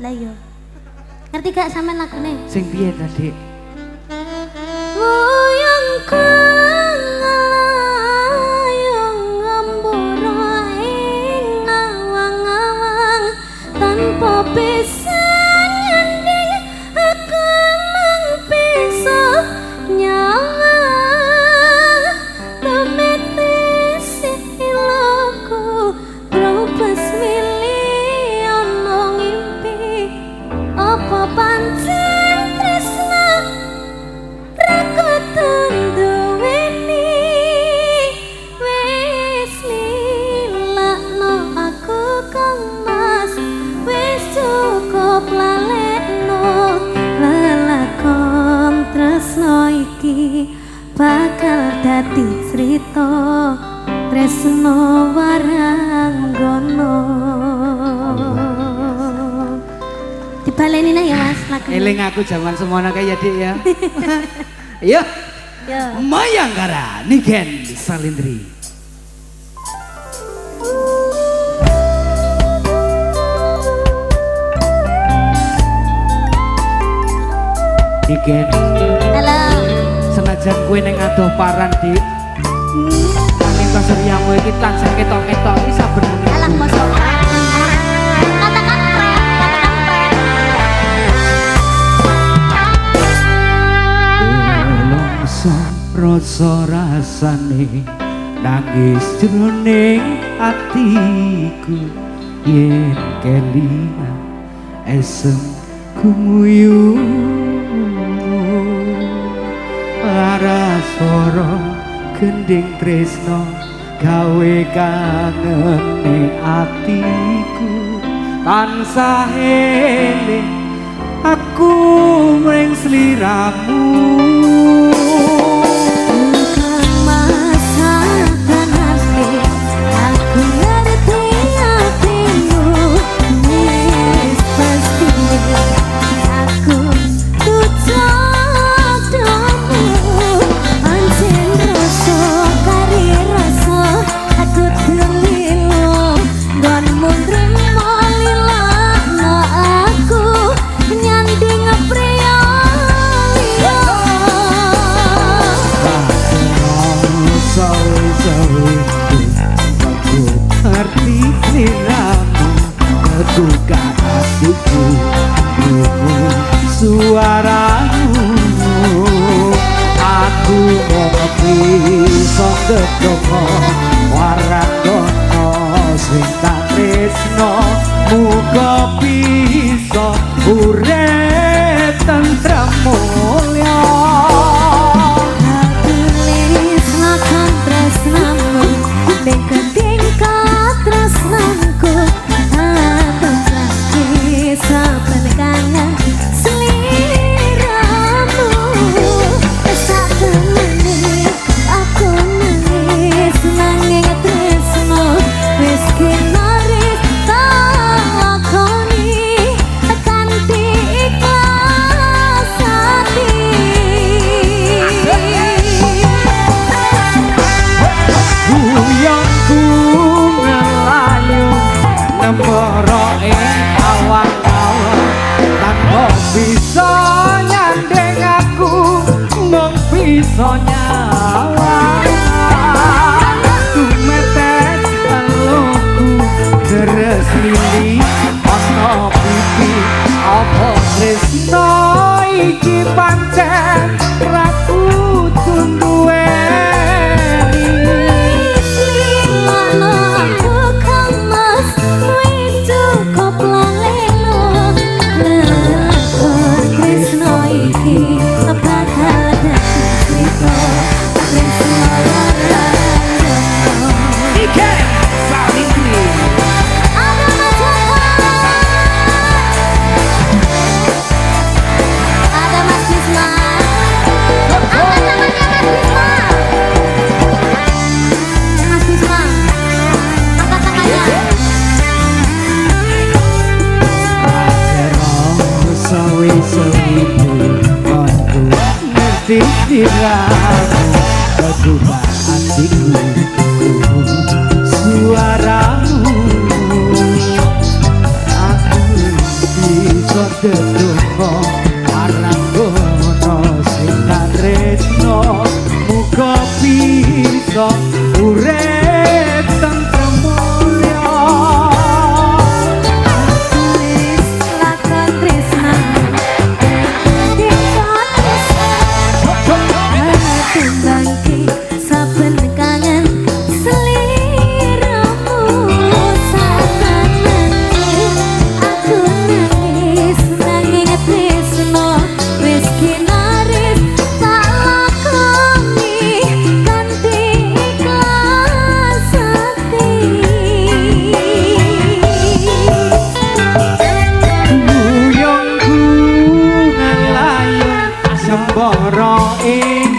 Lah yo. Ngerti gak sampean lagune? Sing piye tadi? Wayangku ngalayong ngambura ing awang-awang tanpa bisa nyanding aku mang bisa nyawa temetis iloku berubah milih ono ngimpi apa pancen tresna raku tunduweni wis lilakno aku kang mas wis cukup lalekno lelakon tresno iki bakal dadi cerita tresno waranggono dibaleni ya mas lagu Eling aku zaman semono kayak Dik ya. Ayo. yo Mayangkara Niken Salindri. Niken. halo Senajan kowe ning adoh paran Dik. Nanging kasuriyamu iki tansah ketok-ketok iki saben menit. alah mosok katakan pret Longso rasa rasane nangis jroning atiku yen kelingan esem kumuyu larasara gending tresno gawe kangene atiku tansah eling aku mring sliramu. Suaramu aku ngopi sondeko waragono sing tak tresno muga bisa urip tentrem mulya tulis lakon tresnamu ning keding katresnanku atau kisah penekanan bisa nyawa tumetes eluku deres lili ana pipi apa tresno iki pancen raku tunduweni lilakno aku kang mas wis cukup lalekno lelakon tresno iki bakal Niken Salindri. Ada Mas Bisma. Angkat tangannya Mas Bisma. Mas Bisma. Angkat tangannya. Sawi-sawi konku ngerti diramu kedua hatiku suaramu aku kok dedonga marang kono sing tresno muga bisa urip tentrem mulya tulis lakon tresna timbangke saben kangen seliramu saben menit aku nangis nanging tresno wis kinaris tak lakoni kanthi ikhlas ati Buyungku ngalayung sembara ing